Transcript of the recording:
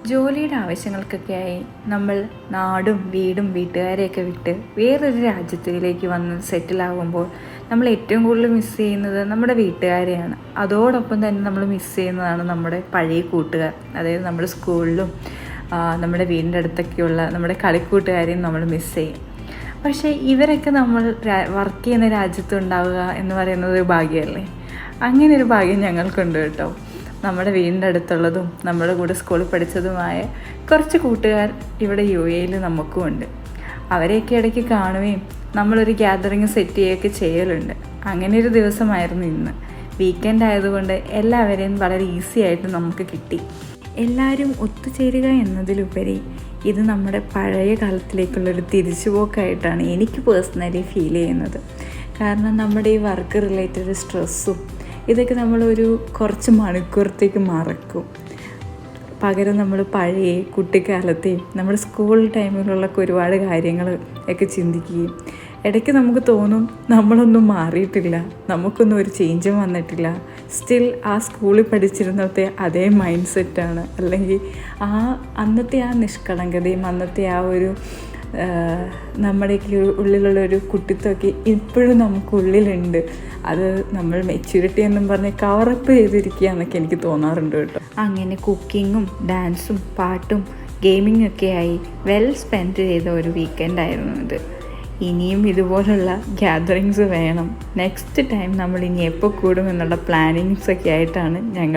ജോലിയുടെ ആവശ്യങ്ങൾക്കൊക്കെയായി നമ്മൾ നാടും വീടും വീട്ടുകാരെയൊക്കെ വിട്ട് വേറൊരു രാജ്യത്തിലേക്ക് വന്ന് സെറ്റിലാകുമ്പോൾ നമ്മൾ ഏറ്റവും കൂടുതൽ മിസ്സ് ചെയ്യുന്നത് നമ്മുടെ വീട്ടുകാരെയാണ്. അതോടൊപ്പം തന്നെ നമ്മൾ മിസ്സ് ചെയ്യുന്നതാണ് നമ്മുടെ പഴയ കൂട്ടുകാർ. അതായത് നമ്മുടെ സ്കൂളിലും നമ്മുടെ വീടിൻ്റെ അടുത്തൊക്കെയുള്ള നമ്മുടെ കളിക്കൂട്ടുകാരെയും നമ്മൾ മിസ്സ് ചെയ്യും. പക്ഷേ ഇവരൊക്കെ നമ്മൾ വർക്ക് ചെയ്യുന്ന രാജ്യത്തുണ്ടാവുക എന്ന് പറയുന്നത് ഒരു ഭാഗ്യമല്ലേ? അങ്ങനെ ഒരു ഭാഗ്യം ഞങ്ങൾക്കുണ്ട് കേട്ടോ. നമ്മുടെ വീടിൻ്റെ അടുത്തുള്ളതും നമ്മുടെ കൂടെ സ്കൂളിൽ പഠിച്ചതുമായ കുറച്ച് കൂട്ടുകാർ ഇവിടെ UAE നമുക്കും ഉണ്ട്. അവരെയൊക്കെ ഇടയ്ക്ക് കാണുകയും നമ്മളൊരു ഗ്യാതറിങ് സെറ്റ് ചെയ്യുകയൊക്കെ ചെയ്യലുണ്ട്. അങ്ങനെ ഒരു ദിവസമായിരുന്നു ഇന്ന്. വീക്കെൻഡ് ആയതുകൊണ്ട് എല്ലാവരെയും വളരെ ഈസി ആയിട്ട് നമുക്ക് കിട്ടി. എല്ലാവരും ഒത്തുചേരുക എന്നതിലുപരി ഇത് നമ്മുടെ പഴയ കാലത്തിലേക്കുള്ളൊരു തിരിച്ചുപോക്കായിട്ടാണ് എനിക്ക് പേഴ്സണലി ഫീൽ ചെയ്യുന്നത്. കാരണം നമ്മുടെ ഈ വർക്ക് റിലേറ്റഡ് സ്ട്രെസ്സും ഇതൊക്കെ നമ്മളൊരു കുറച്ച് മണിക്കൂറത്തേക്ക് മറക്കും. പകരം നമ്മൾ പഴയ കുട്ടിക്കാലത്തെയും നമ്മുടെ സ്കൂൾ ടൈമിലുള്ള ഒരുപാട് കാര്യങ്ങൾ ഒക്കെ ചിന്തിക്കുകയും ഇടയ്ക്ക് നമുക്ക് തോന്നും നമ്മളൊന്നും മാറിയിട്ടില്ല, നമുക്കൊന്നും ഒരു ചേഞ്ചും വന്നിട്ടില്ല, സ്റ്റിൽ ആ സ്കൂളിൽ പഠിച്ചിരുന്നത്തെ അതേ മൈൻഡ് സെറ്റാണ്. അല്ലെങ്കിൽ അന്നത്തെ ആ നിഷ്കളങ്കതയും അന്നത്തെ ആ ഒരു നമ്മുടെയൊക്കെ ഉള്ളിലുള്ളൊരു കുട്ടിത്വമൊക്കെ ഇപ്പോഴും നമുക്കുള്ളിലുണ്ട്. അത് നമ്മൾ മെച്യൂരിറ്റി എന്നും പറഞ്ഞ് കവറപ്പ് ചെയ്തിരിക്കുക എന്നൊക്കെ എനിക്ക് തോന്നാറുണ്ട് കേട്ടോ. അങ്ങനെ കുക്കിങ്ങും ഡാൻസും പാട്ടും ഗെയിമിങ്ങും ഒക്കെ ആയി വെൽ സ്പെൻഡ് ചെയ്ത ഒരു വീക്കെൻഡായിരുന്നു ഇത്. ഇനിയും ഇതുപോലുള്ള ഗ്യാതറിങ്സ് വേണം. നെക്സ്റ്റ് ടൈം നമ്മൾ ഇനി എപ്പോൾ കൂടും എന്നുള്ള പ്ലാനിങ്സൊക്കെ ആയിട്ടാണ് ഞങ്ങൾ